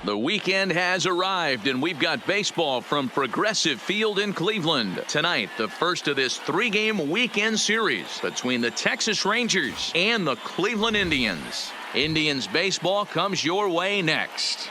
The weekend has arrived, and we've got baseball from Progressive Field in Cleveland. Tonight, the first of this 3-game weekend series between the Texas Rangers and the Cleveland Indians. Indians baseball comes your way next.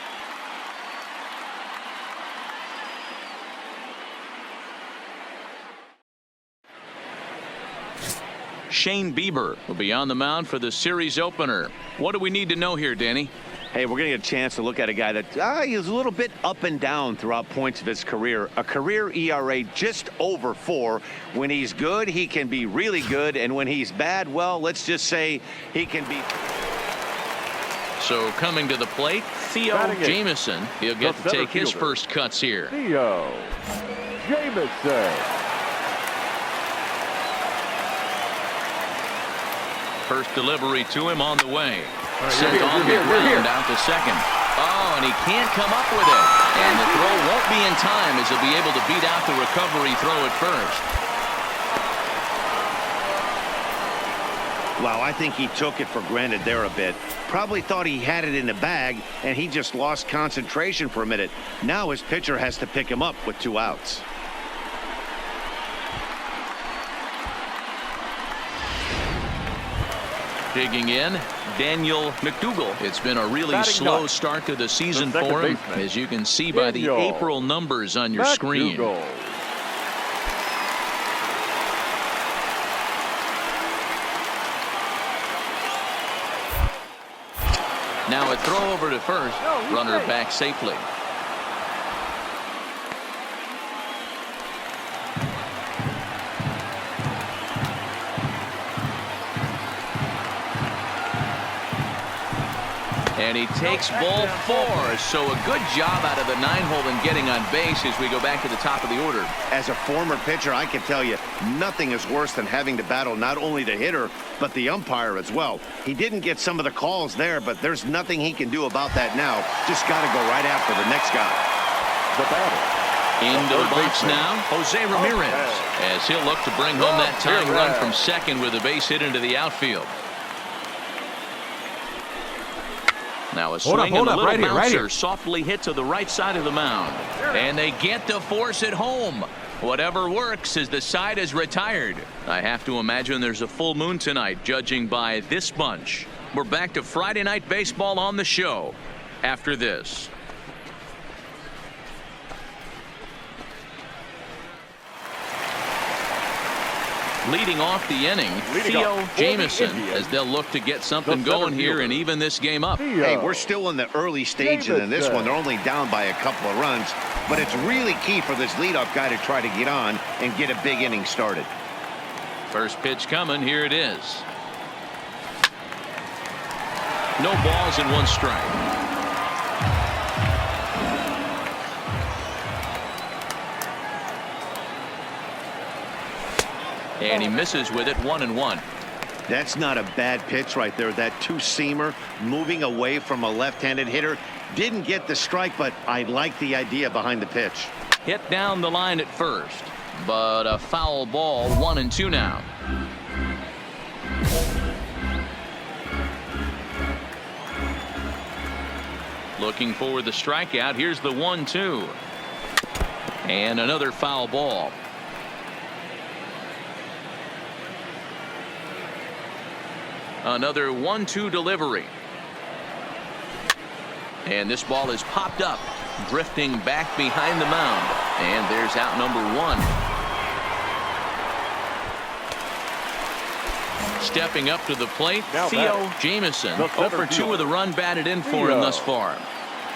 Shane Bieber will be on the mound for the series opener. What do we need to know here, Danny? Hey, we're going to get a chance to look at a guy that is a little bit up and down throughout points of his career. A career ERA just over 4. When he's good, he can be really good. And when he's bad, well, let's just say he can be. So coming to the plate, Theo Jamieson. He'll get to take his first cuts here. Theo Jamieson. First delivery to him on the way. Sent on the ground out to second. Oh, and he can't come up with it. And the throw won't be in time as he'll be able to beat out the recovery throw at first. Wow, I think he took it for granted there a bit. Probably thought he had it in the bag, and he just lost concentration for a minute. Now his pitcher has to pick him up with 2 outs. Digging in, Daniel McDougal. It's been a really slow start to the season for him, as you can see by the April numbers on your screen. Now a throw over to first. Runner back safely. And he takes ball 4. So a good job out of the 9-hole in getting on base as we go back to the top of the order. As a former pitcher, I can tell you nothing is worse than having to battle not only the hitter but the umpire as well. He didn't get some of the calls there, but there's nothing he can do about that now. Just got to go right after the next guy. The batter. Into the box now, Jose Ramirez, as he'll look to bring home that tying run from second with a base hit into the outfield. Now a swing and a little bouncer softly hit to the right side of the mound. And they get to force it home. Whatever works as the side is retired. I have to imagine there's a full moon tonight, judging by this bunch. We're back to Friday Night Baseball on the show after this. Leading off the inning, Theo Jamieson, as they'll look to get something going here and even this game up. Hey, we're still in the early stages in this one. They're only down by a couple of runs, but it's really key for this leadoff guy to try to get on and get a big inning started. First pitch coming. Here it is. No balls and 1 strike. And he misses with it, 1-1. That's not a bad pitch right there. That 2-seamer moving away from a left-handed hitter. Didn't get the strike, but I like the idea behind the pitch. Hit down the line at first, but a foul ball, 1-2 now. Looking for the strikeout. Here's the 1-2. And another foul ball. Another 1-2 delivery. And this ball is popped up, drifting back behind the mound. And there's out number 1. Stepping up to the plate, Theo Jamieson. 0 for 2 with a run batted in for him thus far.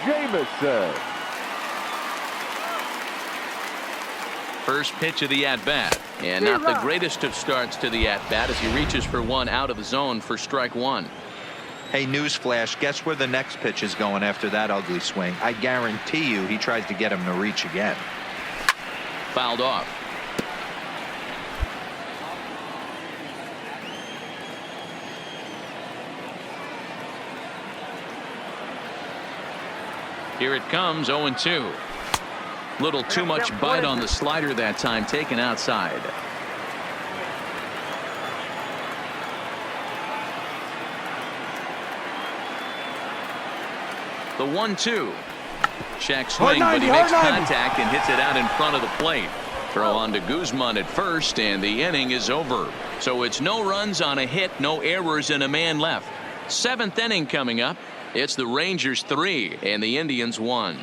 Jamieson. First pitch of the at-bat. And not the greatest of starts to the at-bat as he reaches for 1 out of the zone for strike 1. Hey, newsflash, guess where the next pitch is going after that ugly swing? I guarantee you he tries to get him to reach again. Fouled off. Here it comes, 0-2. Little too much bite on the slider that time, taken outside. The 1-2. Check swing, but he makes contact and hits it out in front of the plate. Throw on to Guzman at first, and the inning is over. So it's no runs on a hit, no errors, and a man left. 7th inning coming up. It's the Rangers 3 and the Indians 1.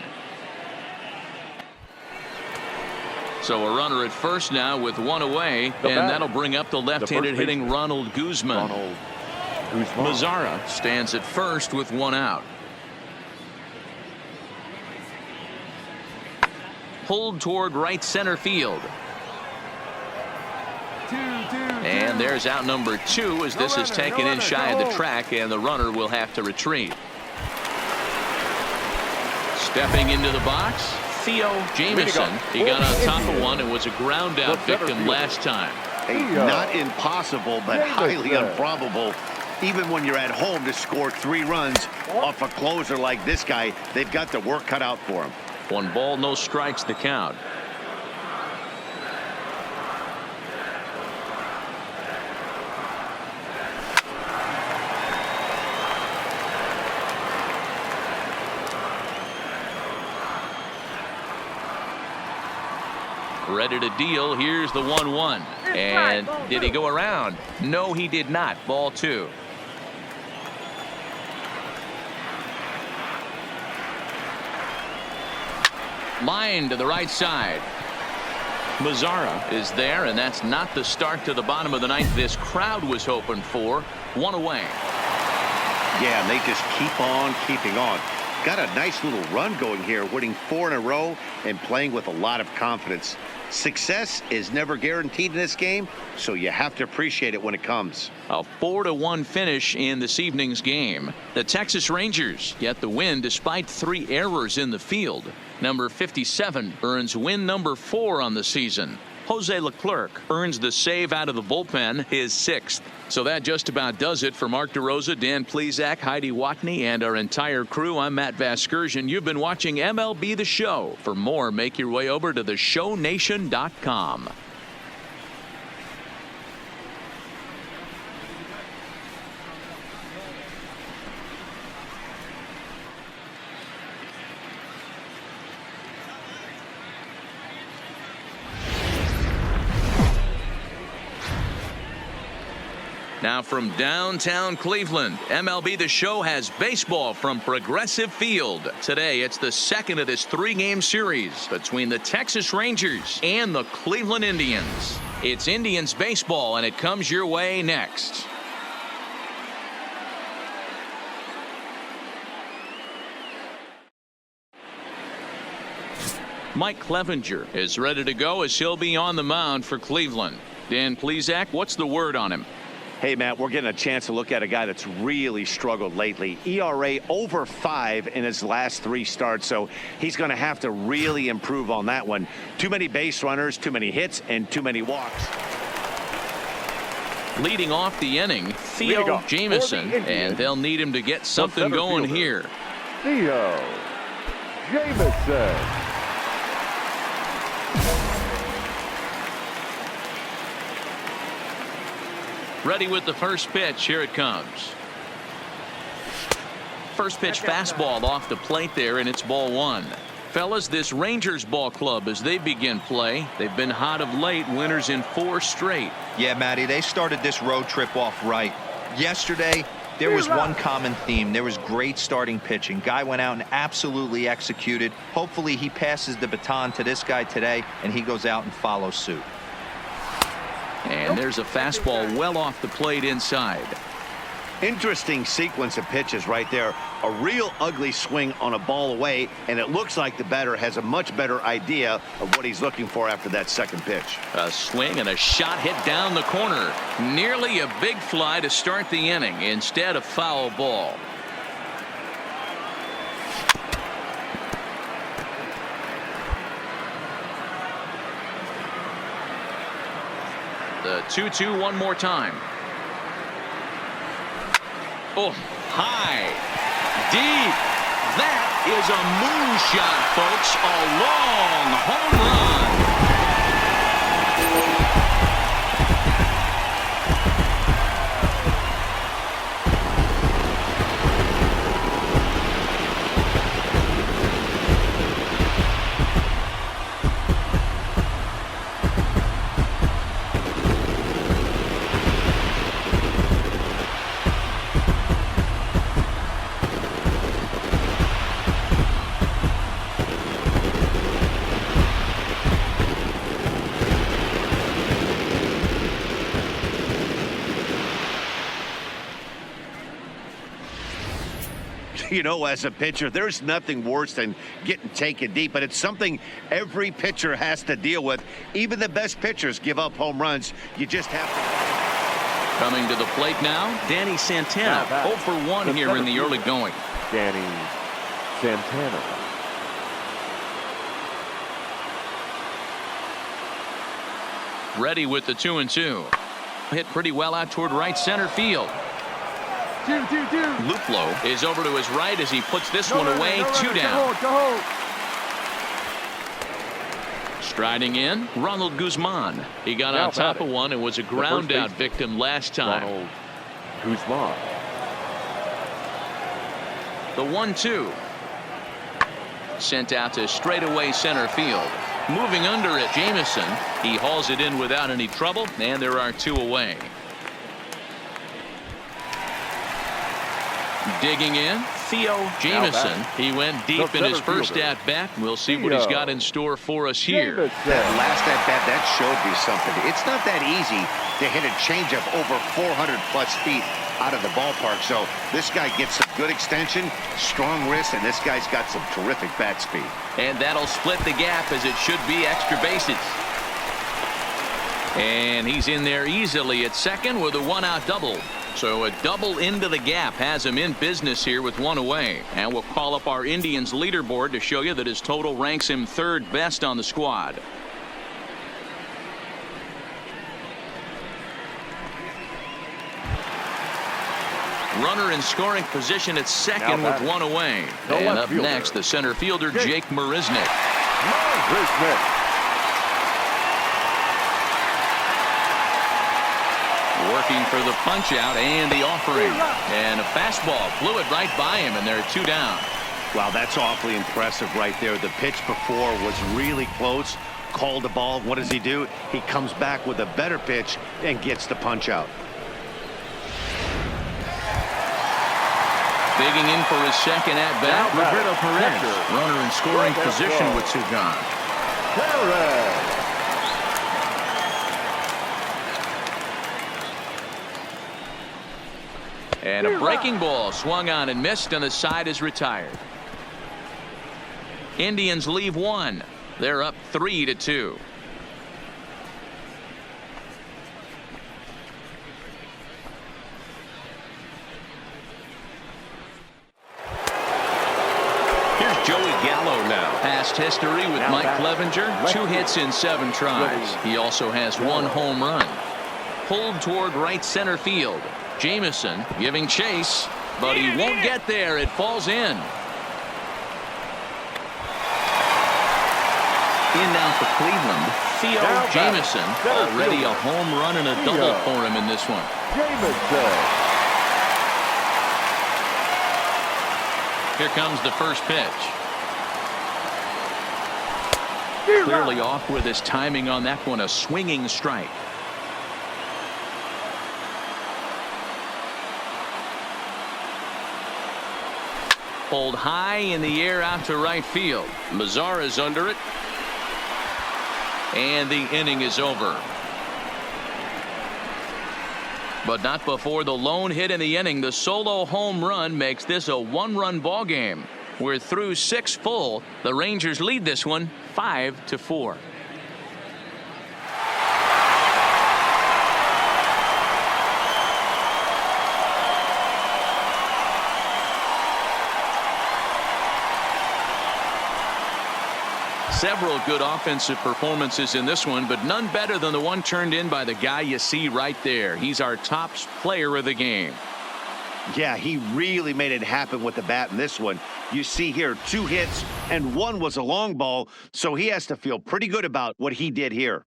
So a runner at first now with 1 away, and that'll bring up the left-handed hitting Ronald Guzman. Mazzara stands at first with 1 out. Pulled toward right center field. And there's out number 2 as this is taken in shy of the track, and the runner will have to retreat. Stepping into the box, Theo Jamison. He got on top of one and was a ground out victim last time. Not impossible, but highly improbable. Even when you're at home to score 3 runs off a closer like this guy, they've got the work cut out for him. 1 ball, no strikes, the count. Ready to deal. Here's the 1-1. And did he go around? No, he did not. Ball 2. Line to the right side. Mazzara is there, and that's not the start to the bottom of the 9th this crowd was hoping for. 1 away. Yeah, and they just keep on keeping on. Got a nice little run going here, winning 4 in a row and playing with a lot of confidence. Success is never guaranteed in this game, so you have to appreciate it when it comes. A 4-1 finish in this evening's game. The Texas Rangers get the win despite 3 errors in the field. Number 57 earns win number 4 on the season. Jose Leclerc earns the save out of the bullpen, his 6th. So that just about does it for Mark DeRosa, Dan Plesac, Heidi Watney, and our entire crew. I'm Matt Vasgersian. You've been watching MLB The Show. For more, make your way over to theshownation.com. Now from downtown Cleveland, MLB The Show has baseball from Progressive Field. Today, it's the 2nd of this 3-game series between the Texas Rangers and the Cleveland Indians. It's Indians baseball, and it comes your way next. Mike Clevenger is ready to go as he'll be on the mound for Cleveland. Dan Plesac, what's the word on him? Hey, Matt, we're getting a chance to look at a guy that's really struggled lately. ERA over 5 in his last 3 starts, so he's going to have to really improve on that one. Too many base runners, too many hits, and too many walks. Leading off the inning, Theo Jamison, and they'll need him to get something going here. Theo Jamison. Ready with the first pitch. Here it comes. First pitch fastball off the plate there, and it's ball 1. Fellas, this Rangers ball club, as they begin play, they've been hot of late, winners in 4 straight. Yeah, Matty, they started this road trip off right. Yesterday, there was one common theme. There was great starting pitching. Guy went out and absolutely executed. Hopefully he passes the baton to this guy today, and he goes out and follows suit. And there's a fastball well off the plate inside. Interesting sequence of pitches right there. A real ugly swing on a ball away, and it looks like the batter has a much better idea of what he's looking for after that second pitch. A swing and a shot hit down the corner. Nearly a big fly to start the inning. Instead, a foul ball. The 2-2 one more time. Oh, high, deep. That is a moonshot, folks. A long home run. You know, as a pitcher, there's nothing worse than getting taken deep, but it's something every pitcher has to deal with. Even the best pitchers give up home runs. You just have to. Coming to the plate now, Danny Santana. 0 for 1 here in the early going. Danny Santana. Ready with the 2-2. Hit pretty well out toward right center field. Luplow is over to his right as he puts this one away. 2 down. Striding in, Ronald Guzman. He got on top of one and was a ground out victim last time. Ronald Guzman. The 1-2. Sent out to straightaway center field. Moving under it, Jamison. He hauls it in without any trouble, and there are 2 away. Digging in, Theo Jamison. He went deep in his first at-bat. We'll see what he's got in store for us here. That last at-bat, that showed me something. It's not that easy to hit a changeup over 400-plus feet out of the ballpark. So this guy gets some good extension, strong wrist, and this guy's got some terrific bat speed. And that'll split the gap, as it should be extra bases. And he's in there easily at second with a 1-out double. So a double into the gap has him in business here with 1 away. And we'll call up our Indians leaderboard to show you that his total ranks him 3rd best on the squad. Runner in scoring position at second with 1 away. And up next, the center fielder, Jake Marisnick. Working for the punch out and the offering. And a fastball blew it right by him, and there are 2 down. Wow, that's awfully impressive right there. The pitch before was really close. Called the ball. What does he do? He comes back with a better pitch and gets the punch out. Digging in for his second at-bat, Roberto Perez. Runner in scoring position with 2 gone. And a breaking ball swung on and missed, and the side is retired. Indians leave 1. They're up 3-2. Here's Joey Gallo now. Past history with Mike Clevenger. 2 hits in 7 tries. He also has 1 home run. Pulled toward right center field. Jamison giving chase, but he won't get there. It falls in. In now for Cleveland, Theo Jamison. Already a home run and a double for him in this one. Here comes the first pitch. Clearly off with his timing on that one. A swinging strike. Pulled high in the air out to right field. Mazara's under it. And the inning is over. But not before the lone hit in the inning. The solo home run makes this a 1-run ball game. We're through 6 full. The Rangers lead this one 5-4. Several good offensive performances in this one, but none better than the one turned in by the guy you see right there. He's our top player of the game. Yeah, he really made it happen with the bat in this one. You see here 2 hits and 1 was a long ball, so he has to feel pretty good about what he did here.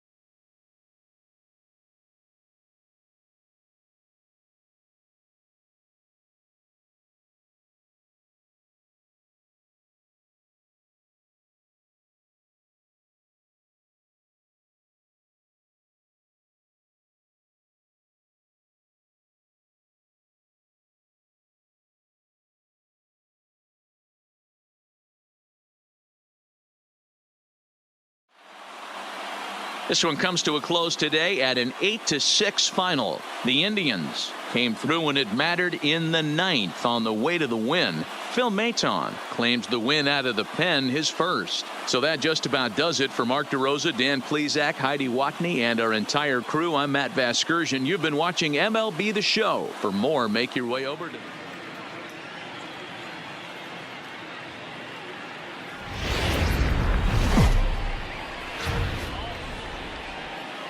This one comes to a close today at an 8-6 final. The Indians came through when it mattered in the 9th on the way to the win. Phil Maton claims the win out of the pen, his first. So that just about does it for Mark DeRosa, Dan Plesac, Heidi Watney, and our entire crew. I'm Matt Vasgersian. You've been watching MLB The Show. For more, make your way over to...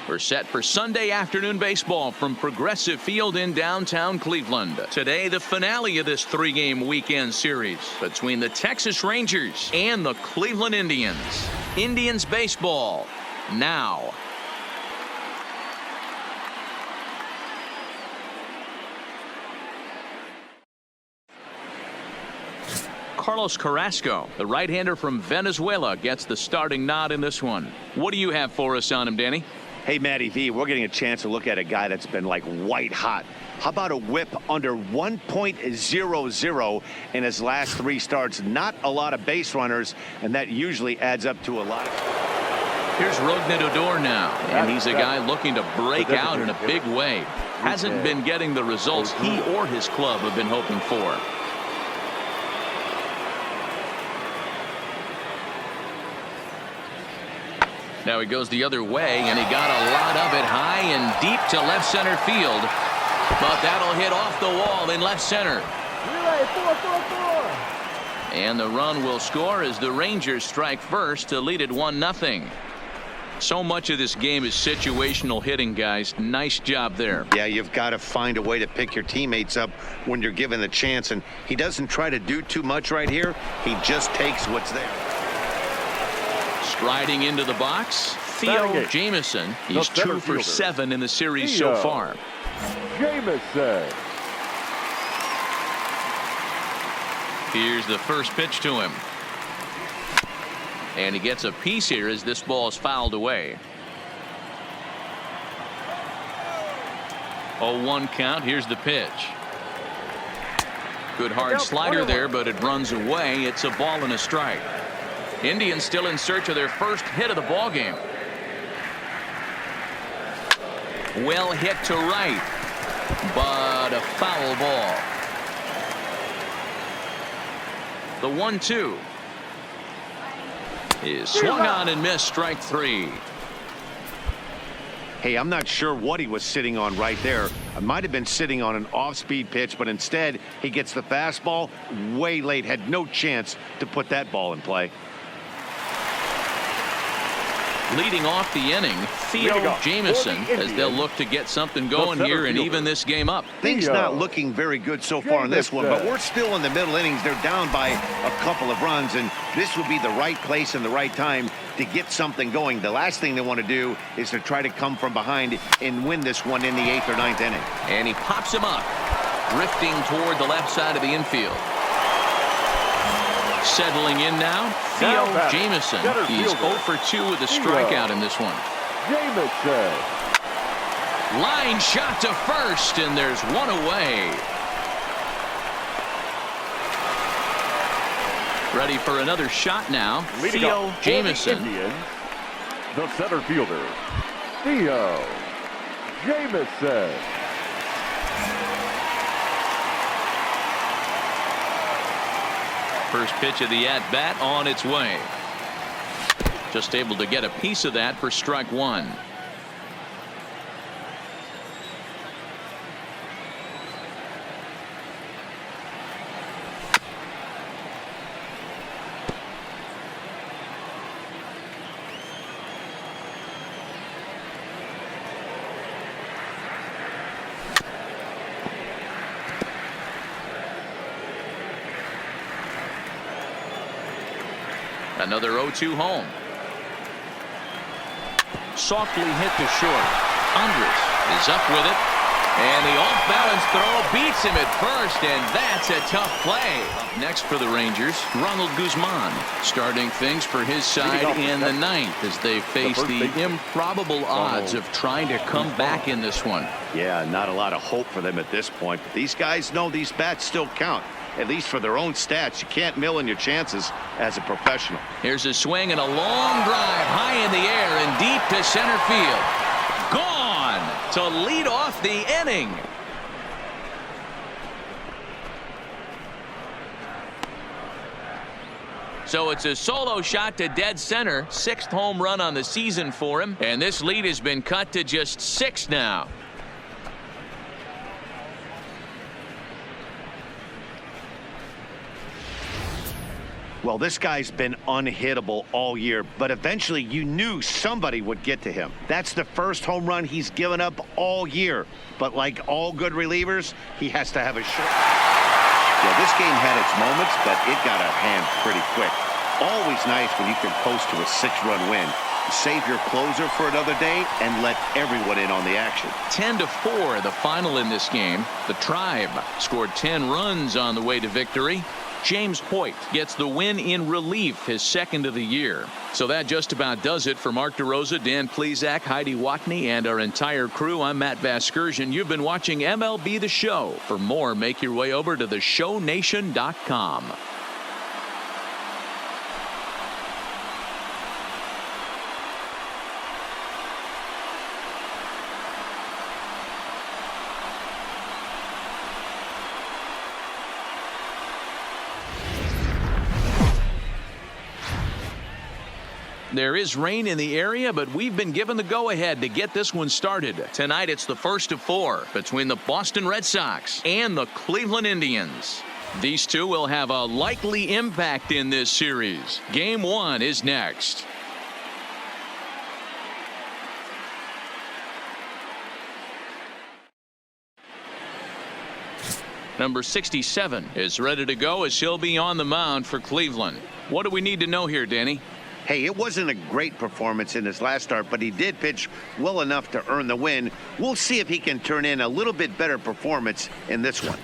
We're set for Sunday afternoon baseball from Progressive Field in downtown Cleveland. Today, the finale of this 3-game weekend series between the Texas Rangers and the Cleveland Indians. Indians baseball now. Carlos Carrasco, the right-hander from Venezuela, gets the starting nod in this one. What do you have for us on him, Danny? Hey, Matty V, we're getting a chance to look at a guy that's been like white hot. How about a whip under 1.00 in his last 3 starts? Not a lot of base runners, and that usually adds up to a lot. Here's Rougned Odor now, and he's a guy looking to break out in a big way. Hasn't been getting the results he or his club have been hoping for. Now he goes the other way, and he got a lot of it high and deep to left center field. But that'll hit off the wall in left center. And the run will score as the Rangers strike first to lead it 1-0. So much of this game is situational hitting, guys. Nice job there. Yeah, you've got to find a way to pick your teammates up when you're given the chance. And he doesn't try to do too much right here. He just takes what's there. Striding into the box, Theo Jamieson. He's 2 for 7 in the series so far. Jamieson. Here's the first pitch to him. And he gets a piece here as this ball is fouled away. 0-1 count. Here's the pitch. Good hard slider there, but it runs away. It's a ball and a strike. Indians still in search of their first hit of the ball game. Well hit to right, but a foul ball. The 1-2 is swung on and missed, strike 3. Hey, I'm not sure what he was sitting on right there. It might have been sitting on an off-speed pitch, but instead he gets the fastball way late. Had no chance to put that ball in play. Leading off the inning, Theo Jamieson, as they'll look to get something going here and even this game up. Things not looking very good so far in this one, but we're still in the middle innings. They're down by a couple of runs, and this would be the right place and the right time to get something going. The last thing they want to do is to try to come from behind and win this one in the 8th or 9th inning. And he pops him up, drifting toward the left side of the infield. Settling in now, Theo Jamieson. He's 0 for 2 with a strikeout in this one. Jamieson. Line shot to first, and there's one away. Ready for another shot now, Theo Jamieson. The center fielder, Theo Jamieson. First pitch of the at-bat on its way. Just able to get a piece of that for strike 1. Another 0-2 home. Softly hit to short. Andres is up with it. And the off-balance throw beats him at first, and that's a tough play. Up next for the Rangers, Ronald Guzman, starting things for his side in the 9th as they face the improbable odds of trying to come back in this one. Yeah, not a lot of hope for them at this point. But these guys know these bats still count, at least for their own stats. You can't mill in your chances as a professional. Here's a swing and a long drive high in the air and deep to center field. Gone to lead off the inning. So it's a solo shot to dead center. 6th home run on the season for him. And this lead has been cut to just 6 now. Well, this guy's been unhittable all year, but eventually you knew somebody would get to him. That's the first home run he's given up all year. But like all good relievers, he has to have a shot. Yeah, this game had its moments, but it got out of hand pretty quick. Always nice when you can coast to a 6-run win. Save your closer for another day and let everyone in on the action. 10-4 the final in this game. The Tribe scored 10 runs on the way to victory. James Hoyt gets the win in relief, his 2nd of the year. So that just about does it for Mark DeRosa, Dan Plesac, Heidi Watney, and our entire crew. I'm Matt Vasgersian. You've been watching MLB The Show. For more, make your way over to theshownation.com. There is rain in the area, but we've been given the go-ahead to get this one started. Tonight, it's the first of 4 between the Boston Red Sox and the Cleveland Indians. These two will have a likely impact in this series. Game 1 is next. Number 67 is ready to go as he'll be on the mound for Cleveland. What do we need to know here, Danny? Hey, it wasn't a great performance in his last start, but he did pitch well enough to earn the win. We'll see if he can turn in a little bit better performance in this one.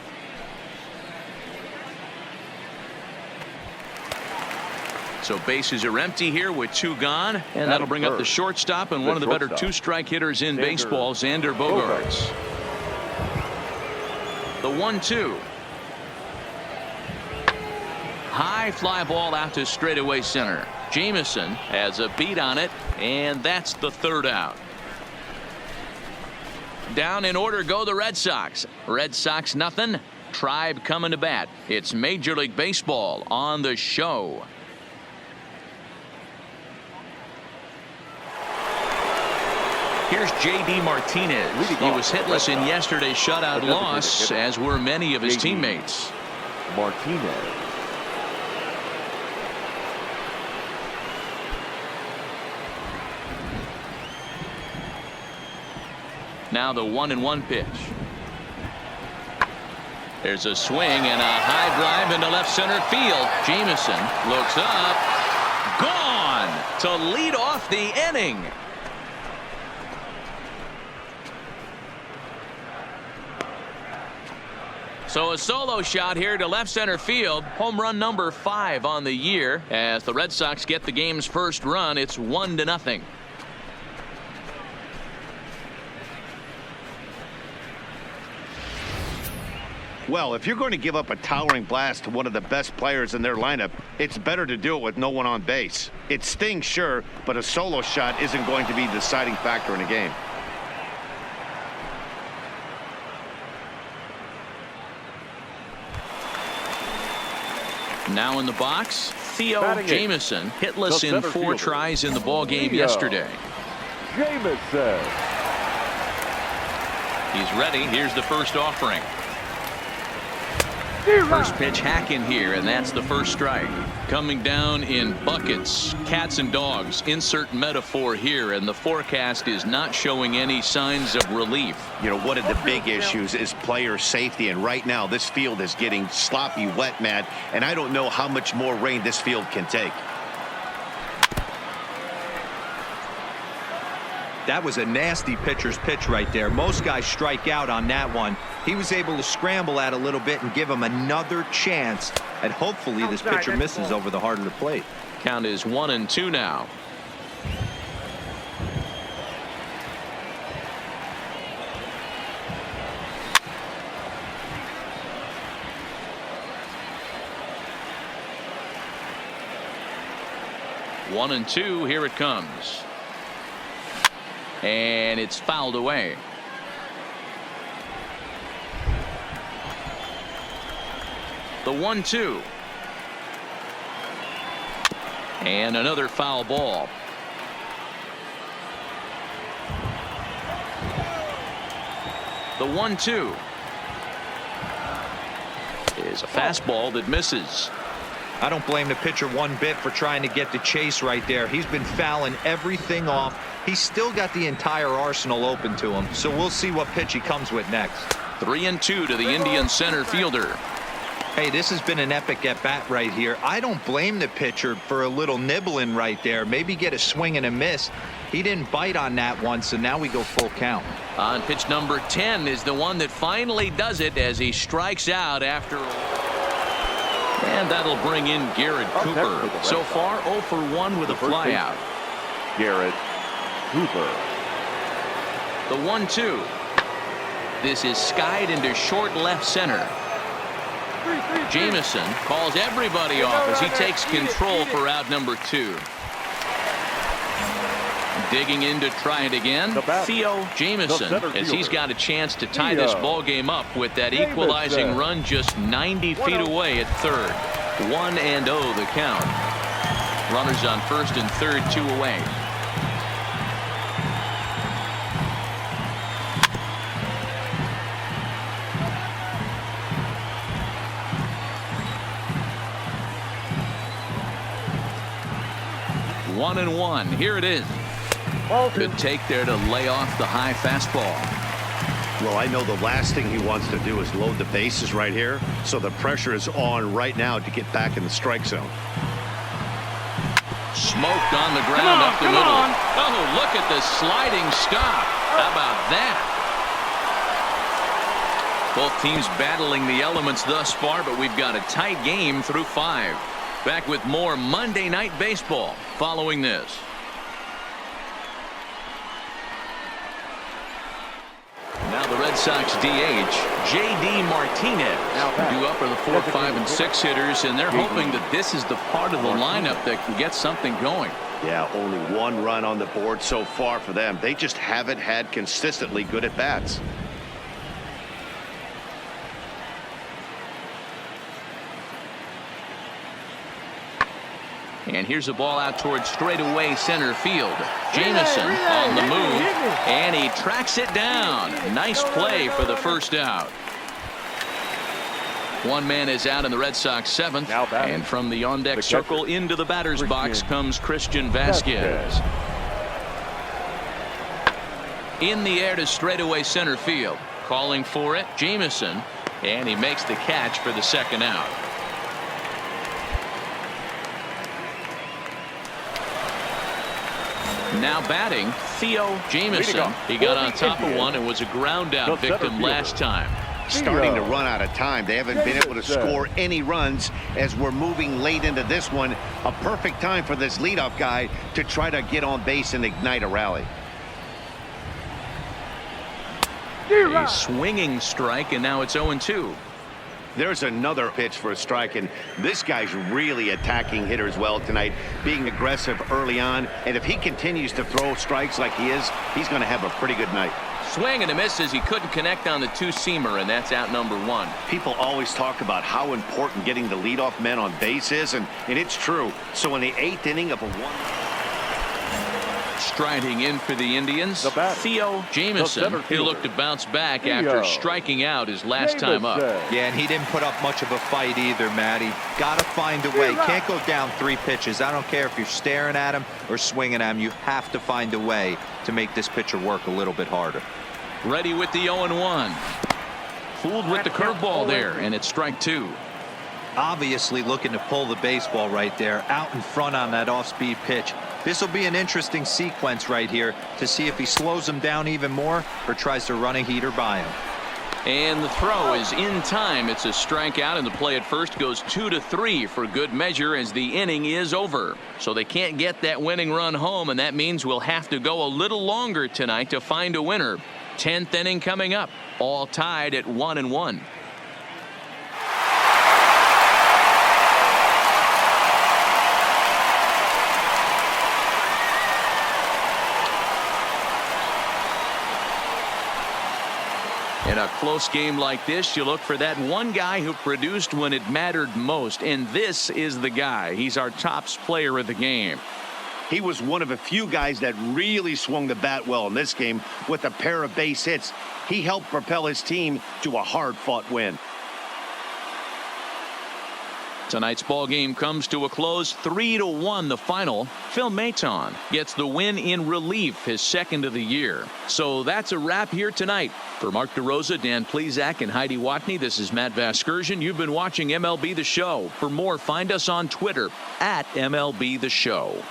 So bases are empty here with 2 gone, and that'll bring up the shortstop and one of the better 2-strike hitters in baseball, Xander Bogaerts. The 1-2. High fly ball out to straightaway center. Jamison has a beat on it, and that's the 3rd out. Down in order go the Red Sox. Red Sox nothing. Tribe coming to bat. It's Major League Baseball on the show. Here's J.D. Martinez. He was hitless in yesterday's shutout loss, as were many of his teammates. Martinez. Now the 1-1 pitch. There's a swing and a high drive into left center field. Jamison looks up. Gone to lead off the inning. So a solo shot here to left center field. Home run number 5 on the year. As the Red Sox get the game's first run, it's 1-0. Well, if you're going to give up a towering blast to one of the best players in their lineup, it's better to do it with no one on base. It stings, sure, but a solo shot isn't going to be the deciding factor in a game. Now in the box, Theo Jamison, hitless in 4 tries in the ball game yesterday. Jamison. He's ready. Here's the first offering. First pitch hack in here, and that's the first strike. Coming down in buckets, cats and dogs, insert metaphor here, and the forecast is not showing any signs of relief. You know, one of the big issues is player safety, and right now this field is getting sloppy wet, Matt, and I don't know how much more rain this field can take. That was a nasty pitcher's pitch right there. Most guys strike out on that one. He was able to scramble at a little bit and give him another chance, and hopefully this pitcher misses over the heart of the plate. Count is 1-2 now. One and two, here it comes. And it's fouled away. The 1-2. And another foul ball. The 1-2 is a fastball that misses. I don't blame the pitcher one bit for trying to get the chase right there. He's been fouling everything off. He's still got the entire arsenal open to him. So we'll see what pitch he comes with next. 3-2 to the Indian center fielder. Hey, this has been an epic at bat right here. I don't blame the pitcher for a little nibbling right there. Maybe get a swing and a miss. He didn't bite on that one, so now we go full count. On pitch number 10 is the one that finally does it as he strikes out after. And that'll bring in Garrett Cooper. So far 0 for 1 with a flyout. Garrett Cooper. The 1-2. This is skied into short left center. Jameson calls everybody off as he takes control for out number 2. Digging in to try it again, Theo Jameson, as he's got a chance to tie this ball game up with that equalizing run just 90 feet away at third. 1-0 the count. Runners on first and third, 2 away. One and one. Here it is. Good take there to lay off the high fastball. Well, I know the last thing he wants to do is load the bases right here, so the pressure is on right now to get back in the strike zone. Smoked on the ground up the middle. Oh, look at the sliding stop. How about that? Both teams battling the elements thus far, but we've got a tight game through 5. Back with more Monday Night Baseball following this. Now the Red Sox DH, J.D. Martinez, due up for the 4, 5, and 6 hitters, and they're hoping that this is the part of the lineup that can get something going. Yeah, only 1 run on the board so far for them. They just haven't had consistently good at bats. And here's a ball out towards straightaway center field. Jameson on the move, and he tracks it down. Nice play for the first out. One man is out in the Red Sox 7th, and from the on-deck circle into the batter's box comes Christian Vasquez. In the air to straightaway center field. Calling for it, Jameson, and he makes the catch for the second out. Now batting, Theo Jameson. He got on top of one and was a ground out victim last time. Starting to run out of time. They haven't been able to score any runs as we're moving late into this one. A perfect time for this leadoff guy to try to get on base and ignite a rally. A swinging strike, and now it's 0-2. There's another pitch for a strike, and this guy's really attacking hitters well tonight, being aggressive early on, and if he continues to throw strikes like he is, he's going to have a pretty good night. Swing and a miss as he couldn't connect on the 2-seamer, and that's out number 1. People always talk about how important getting the leadoff men on base is, and it's true. So in the 8th inning of a 1. Striding in for the Indians, Theo Jameson. He looked to bounce back after striking out his last time up. Yeah, and he didn't put up much of a fight either, Matty. Got to find a way. Can't go down 3 pitches. I don't care if you're staring at him or swinging at him. You have to find a way to make this pitcher work a little bit harder. Ready with the 0-1. Fooled with the curveball there, and it's strike 2. Obviously looking to pull the baseball right there out in front on that off-speed pitch. This will be an interesting sequence right here to see if he slows him down even more or tries to run a heater by him. And the throw is in time. It's a strikeout, and the play at first goes 2-3 for good measure as the inning is over. So they can't get that winning run home, and that means we'll have to go a little longer tonight to find a winner. 10th inning coming up, all tied at 1-1. And In a close game like this, you look for that one guy who produced when it mattered most, and this is the guy. He's our top player of the game. He was one of a few guys that really swung the bat well in this game with a pair of base hits. He helped propel his team to a hard-fought win. Tonight's ball game comes to a close, 3-1 the final. Phil Maton gets the win in relief, his second of the year. So that's a wrap here tonight. For Mark DeRosa, Dan Plesac, and Heidi Watney, this is Matt Vasgersian. You've been watching MLB The Show. For more, find us on Twitter at MLB The Show.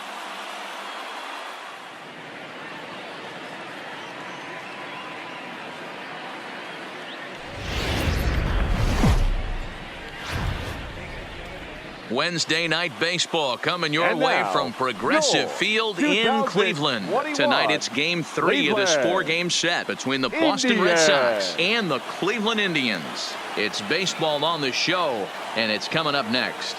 Wednesday night baseball coming your way from Progressive Field in Cleveland. Tonight it's game 3 of this 4-game set between the Boston Red Sox and the Cleveland Indians. It's baseball on the show, and it's coming up next.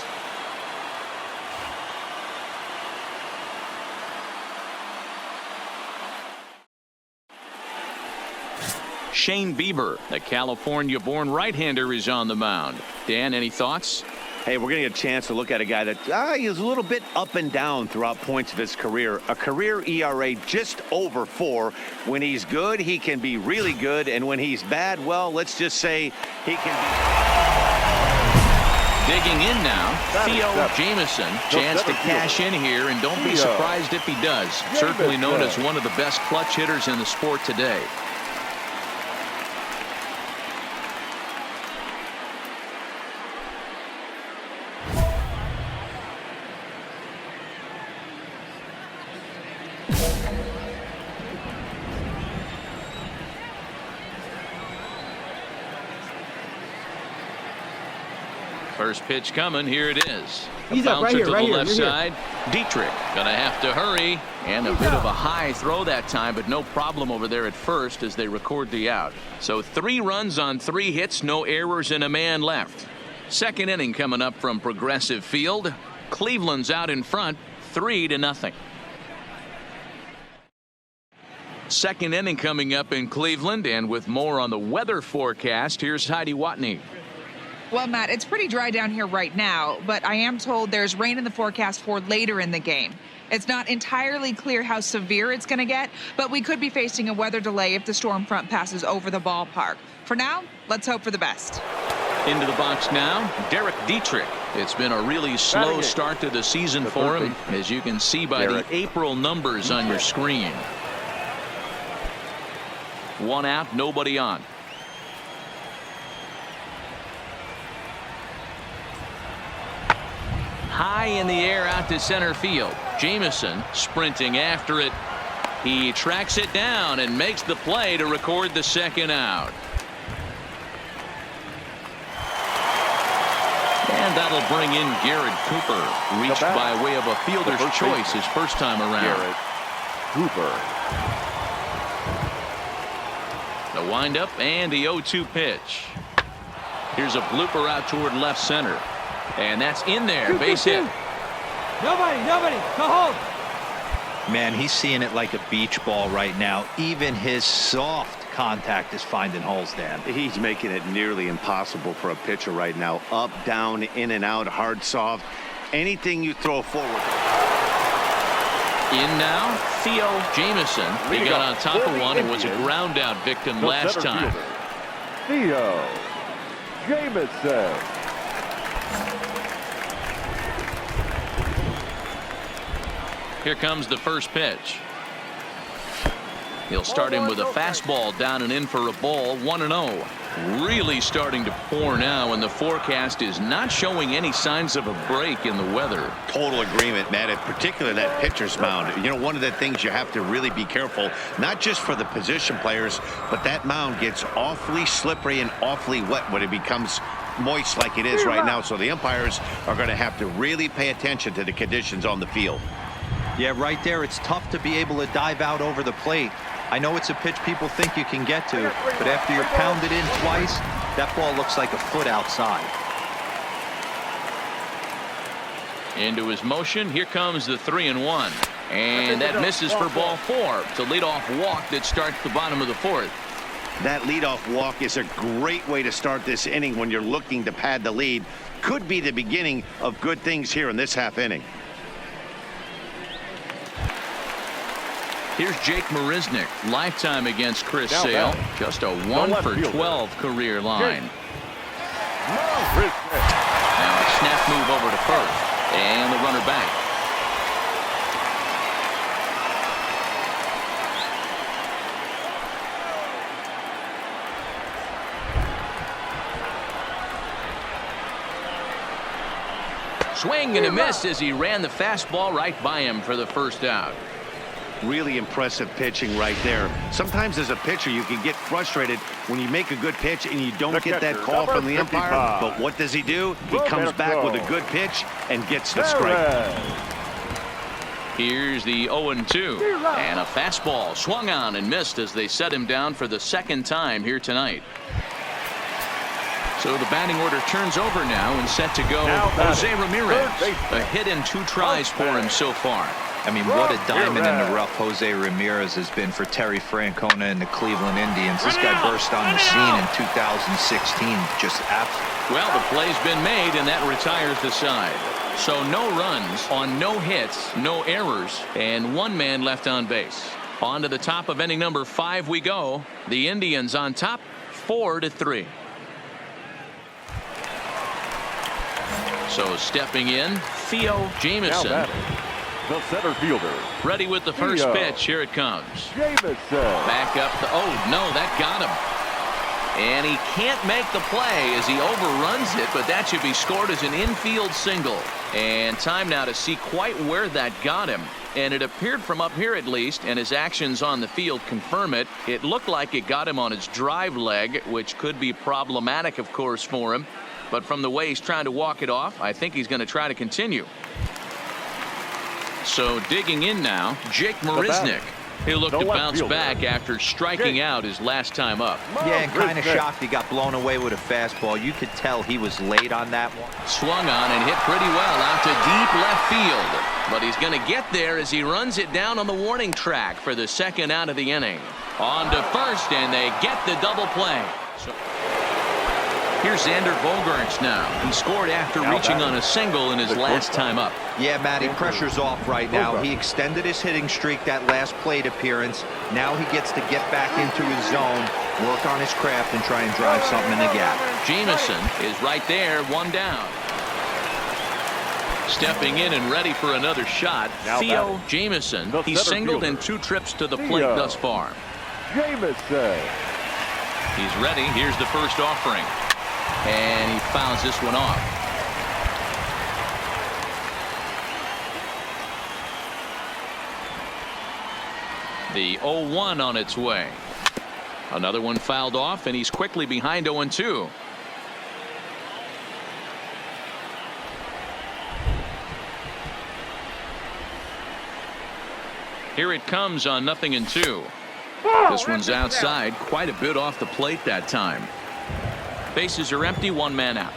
Shane Bieber, the California-born right-hander, is on the mound. Dan, any thoughts? Hey, we're going to get a chance to look at a guy that he is a little bit up and down throughout points of his career. A career ERA just over 4. When he's good, he can be really good. And when he's bad, well, let's just say he can be. Digging in now, Theo Jamieson. Chance to cash in here, and don't be surprised if he does. Certainly known as one of the best clutch hitters in the sport today. First pitch coming. Here it is. He's up right here, to right the here. left side. Dietrich gonna have to hurry, and a bit of a high throw that time, but no problem over there at first as they record the out. So 3 runs on 3 hits, no errors, and a man left. Second inning coming up from Progressive Field. Cleveland's out in front, 3-0. Second inning coming up in Cleveland, and with more on the weather forecast, here's Heidi Watney. Well, Matt, it's pretty dry down here right now, but I am told there's rain in the forecast for later in the game. It's not entirely clear how severe it's going to get, but we could be facing a weather delay if the storm front passes over the ballpark. For now, let's hope for the best. Into the box now, Derek Dietrich. It's been a really slow start to the season for him, as you can see by the April numbers on your screen. 1 out, nobody on. High in the air out to center field. Jamieson sprinting after it. He tracks it down and makes the play to record the second out. And that'll bring in Garrett Cooper. Reached by way of a fielder's choice his first time around. Garrett Cooper. The windup and the 0-2 pitch. Here's a blooper out toward left center. And that's in there. Base hit. Nobody, go home. Man, he's seeing it like a beach ball right now. Even his soft contact is finding holes, Dan. He's making it nearly impossible for a pitcher right now. Up, down, in and out, hard, soft. Anything you throw forward. In now, Theo Jamieson. He got on top of one and was a ground out victim last time. Theo Jamieson. Here comes the first pitch. He'll start him with a fastball down and in for a ball. 1-0. Really starting to pour now, and the forecast is not showing any signs of a break in the weather. Total agreement, Matt, particularly that pitcher's mound. You know, one of the things you have to really be careful, not just for the position players, but that mound gets awfully slippery and awfully wet when it becomes moist like it is right now. So the umpires are going to have to really pay attention to the conditions on the field. Yeah, right there. It's tough to be able to dive out over the plate. I know it's a pitch people think you can get to, but after you're pounded in twice, that ball looks like a foot outside. Into his motion. Here comes the 3-1. And that misses for ball 4. It's a leadoff walk that starts the bottom of the 4th. That leadoff walk is a great way to start this inning when you're looking to pad the lead. Could be the beginning of good things here in this half inning. Here's Jake Marisnick, lifetime against Chris Now Sale. batting. Just a The 1 left for fielder. 12 career line. Marisnick. Now a snap move over to first. And the runner back. Swing and a miss as he ran the fastball right by him for the first out. Really impressive pitching right there. Sometimes as a pitcher you can get frustrated when you make a good pitch and you don't The get that catcher, call from the number umpire. 55. But what does he do? He comes back with a good pitch and gets the strike. Here's the 0-2. And a fastball swung on and missed as they set him down for the second time here tonight. So the batting order turns over now and set to go Now Jose batting. Ramirez. Third baseman. A hit and 2 tries for him so far. I mean, what a diamond in the Ramirez. rough Jose Ramirez has been for Terry Francona and the Cleveland Indians. This guy burst on the scene in 2016. Just absolutely. Well, the play's been made, and that retires the side. So no runs on no hits, no errors, and 1 man left on base. On to the top of inning number 5 we go. The Indians on top, 4-3. So stepping in, Theo Now Jamison. batting. The center fielder. Ready with the first Theo pitch. Here it comes. Jamison. Back up. Oh, no, that got him. And he can't make the play as he overruns it, but that should be scored as an infield single. And time now to see quite where that got him. And it appeared from up here at least, and his actions on the field confirm it. It looked like it got him on his drive leg, which could be problematic, of course, for him. But from the way he's trying to walk it off, I think he's going to try to continue. So digging in now, Jake Marisnick. He'll look The to left bounce fielder. back after striking Jake. out his last time up. Yeah, and kind of Marisnick. shocked he got blown away with a fastball. You could tell he was late on that one. Swung on and hit pretty well out to deep left field. But he's going to get there as he runs it down on the warning track for the second out of the inning. On to first, and they get the double play. So here's Xander Bogaerts now. He scored after Now reaching batting. on a single in his The last shortstop. time up. Yeah, Matty, pressure's off right now. Bogart. He extended his hitting streak that last plate appearance. Now he gets to get back into his zone, work on his craft, and try and drive something in the gap. Jamison is right there, 1 down. Stepping in and ready for another shot, Now Theo batting. Jamison. The He's center singled in fielder. 2 trips to the plate Theo thus far. Jamison. He's ready. Here's the first offering. And he fouls this one off. The 0-1 on its way. Another one fouled off, and he's quickly behind 0-2. Here it comes on 0-2. This one's outside, quite a bit off the plate that time. Bases are empty, 1 man out.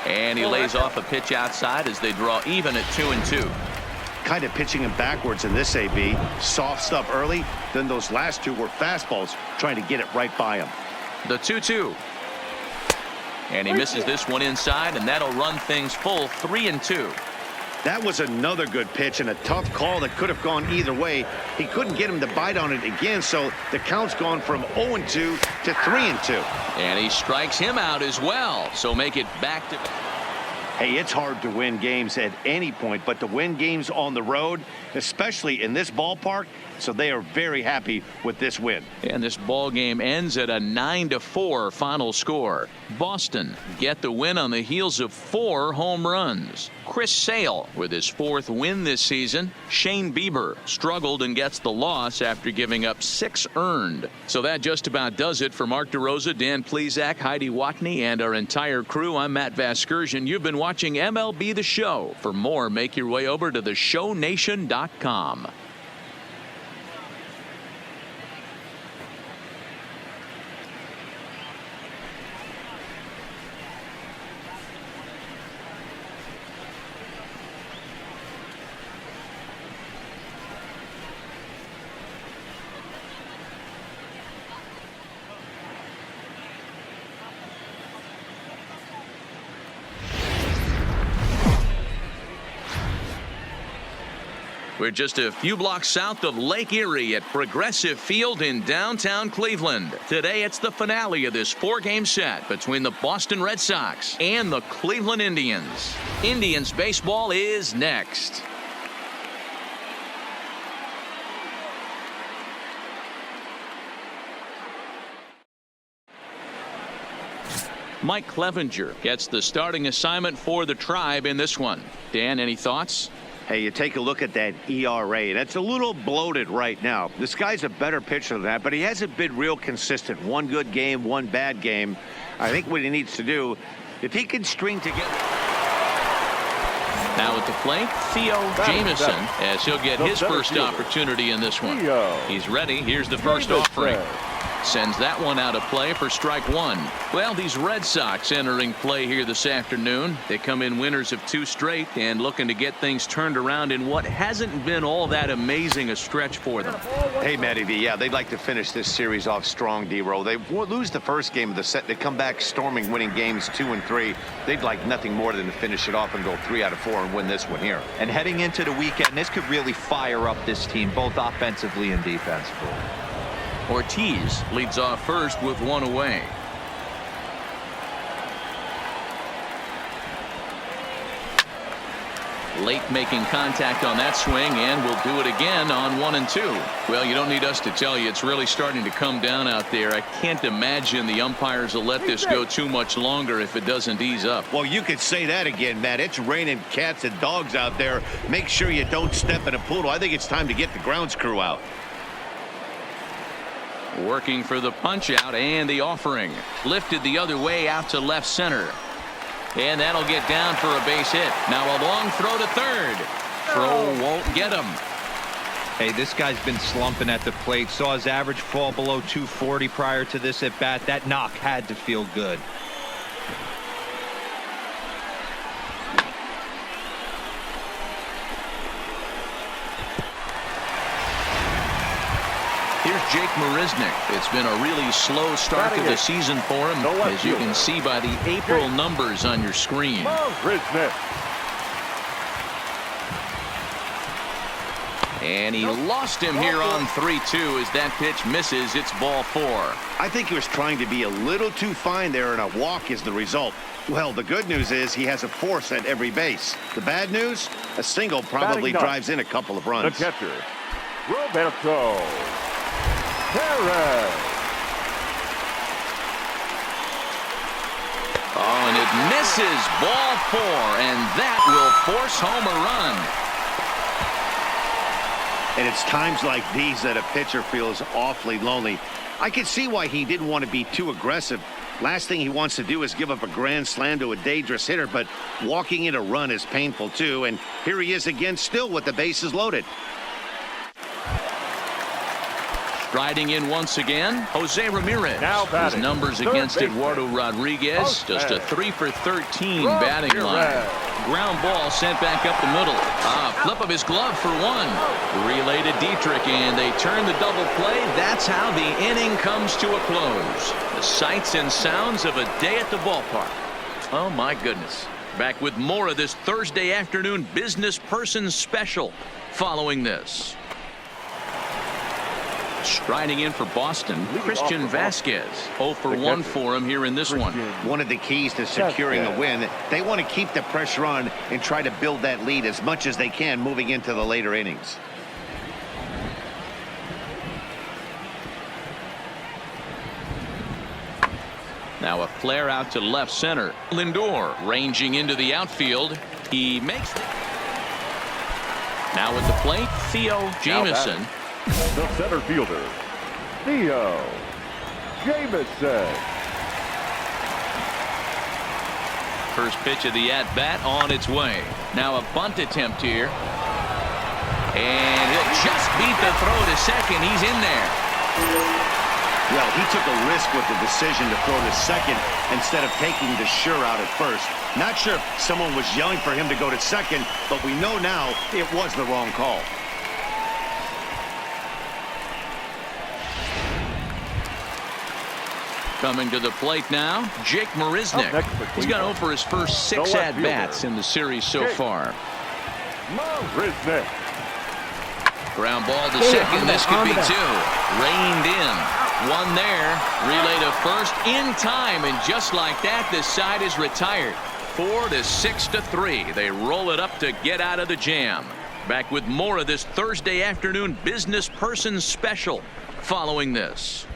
And he lays off a pitch outside as they draw even at 2-2. Kind of pitching him backwards in this AB. Soft stuff early, then those last 2 were fastballs trying to get it right by him. The 2-2. And he misses this one inside, and that'll run things full 3-2. That was another good pitch and a tough call that could have gone either way. He couldn't get him to bite on it again, so the count's gone from 0-2 to 3-2. And he strikes him out as well, so make it back to... Hey, it's hard to win games at any point, but to win games on the road, especially in this ballpark, so they are very happy with this win. And this ball game ends at a 9-4 final score. Boston get the win on the heels of 4 home runs. Chris Sale with his 4th win this season. Shane Bieber struggled and gets the loss after giving up 6 earned. So that just about does it for Mark DeRosa, Dan Plesac, Heidi Watney, and our entire crew. I'm Matt Vasgersian. You've been watching MLB The Show. For more, make your way over to theshownation.com. We're just a few blocks south of Lake Erie at Progressive Field in downtown Cleveland. Today, it's the finale of this 4-game set between the Boston Red Sox and the Cleveland Indians. Indians baseball is next. Mike Clevenger gets the starting assignment for the Tribe in this one. Dan, any thoughts? Hey, you take a look at that ERA. That's a little bloated right now. This guy's a better pitcher than that, but he hasn't been real consistent. One good game, one bad game. I think what he needs to do, if he can string together. Now at the plate, Theo Jamison, as he'll get his first opportunity in this one. He's ready. Here's the first offering. Sends that one out of play for strike one. Well, these Red Sox entering play here this afternoon. They come in winners of 2 straight and looking to get things turned around in what hasn't been all that amazing a stretch for them. Hey, Matty V, yeah, they'd like to finish this series off strong, D-Roll. They lose the first game of the set. They come back storming, winning games 2 and 3. They'd like nothing more than to finish it off and go 3 out of 4 and win this one here. And heading into the weekend, this could really fire up this team, both offensively and defensively. Ortiz leads off first with 1 away. Late making contact on that swing, and will do it again on 1 and 2. Well, you don't need us to tell you it's really starting to come down out there. I can't imagine the umpires will let this go too much longer if it doesn't ease up. Well, you could say that again, Matt. It's raining cats and dogs out there. Make sure you don't step in a poodle. I think it's time to get the grounds crew out. Working for the punch out and the offering. Lifted the other way out to left center. And that'll get down for a base hit. Now a long throw to third. Throw won't get him. Hey, this guy's been slumping at the plate. Saw his average fall below 240 prior to this at bat. That knock had to feel good. Here's Jake Marisnick. It's been a really slow start to the season for him, as you can see by the April numbers on your screen. And he lost him here on 3-2 as that pitch misses. It's ball 4. I think he was trying to be a little too fine there, and a walk is the result. Well, the good news is he has a force at every base. The bad news, a single probably drives in a couple of runs. The catcher, Roberto Perez. Oh, and it misses. Ball 4, and that will force home a run. And it's times like these that a pitcher feels awfully lonely. I can see why he didn't want to be too aggressive. Last thing he wants to do is give up a grand slam to a dangerous hitter, but walking in a run is painful too. And here he is again, still with the bases loaded. Striding in once again, Jose Ramirez. Now his numbers against Eduardo Rodriguez, just a 3 for 13 batting line. Ground ball sent back up the middle. Flip of his glove for 1. Relay to Dietrich, and they turn the double play. That's how the inning comes to a close. The sights and sounds of a day at the ballpark. Oh, my goodness. Back with more of this Thursday afternoon Business Person Special following this. Striding in for Boston, Christian Vasquez. 0 for 1 for him here in this one. One of the keys to securing a win, they want to keep the pressure on and try to build that lead as much as they can moving into the later innings. Now a flare out to left center. Lindor ranging into the outfield. He makes it. Now at the plate, Theo Jamison. The center fielder, Theo Jamison. First pitch of the at-bat on its way. Now a bunt attempt here. And he'll just beat the throw to second. He's in there. Well, he took a risk with the decision to throw to second instead of taking the sure out at first. Not sure if someone was yelling for him to go to second, but we know now it was the wrong call. Coming to the plate now, Jake Marisnick. He's got over his first 6 at-bats in the series so far. Marisnick. Ground ball to Get it. second. On This the could be back. two. Reined in. One there. Relay to first in time. And just like that, this side is retired. 4 to 6 to 3. They roll it up to get out of the jam. Back with more of this Thursday afternoon business person special following this.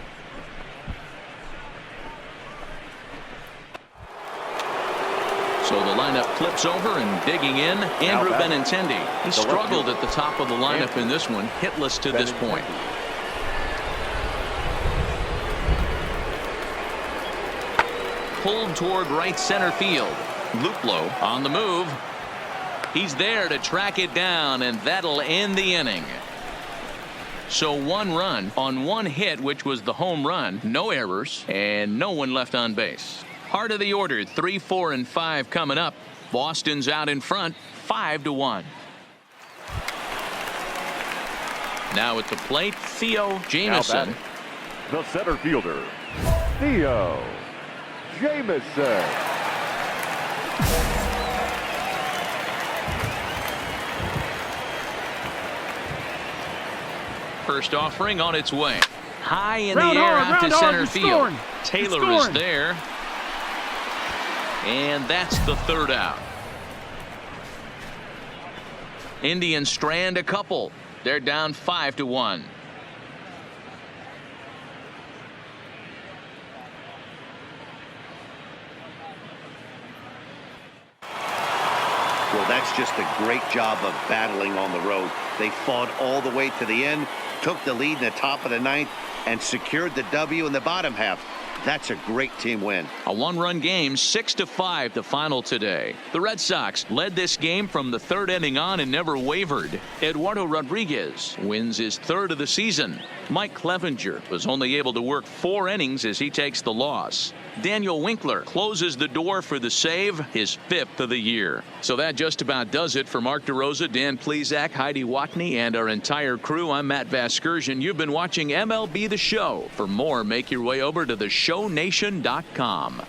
So the lineup flips over and digging in. Andrew Benintendi. He struggled at the top of the lineup in this one. Hitless to this point. Pulled toward right center field. Luplow on the move. He's there to track it down, and that'll end the inning. So 1 run on 1 hit, which was the home run. No errors and no one left on base. Heart of the order, 3, 4, and 5 coming up. Boston's out in front, 5-1. Now at the plate, Theo Jamison. The center fielder, Theo Jamison. First offering on its way. High in Round the air hard, out to round hard, center you're field. scoring. Taylor You're is scoring. there. And that's the 3rd out. Indians strand a couple. They're down 5-1. Well, that's just a great job of battling on the road. They fought all the way to the end, took the lead in the top of the 9th, and secured the W in the bottom half. That's a great team win. A 1-run game, 6-5 the final today. The Red Sox led this game from the 3rd inning on and never wavered. Eduardo Rodriguez wins his 3rd of the season. Mike Clevenger was only able to work 4 innings as he takes the loss. Daniel Winkler closes the door for the save, his 5th of the year. So that just about does it for Mark DeRosa, Dan Plesac, Heidi Watney, and our entire crew. I'm Matt Vasgersian. You've been watching MLB The Show. For more, make your way over to theshownation.com.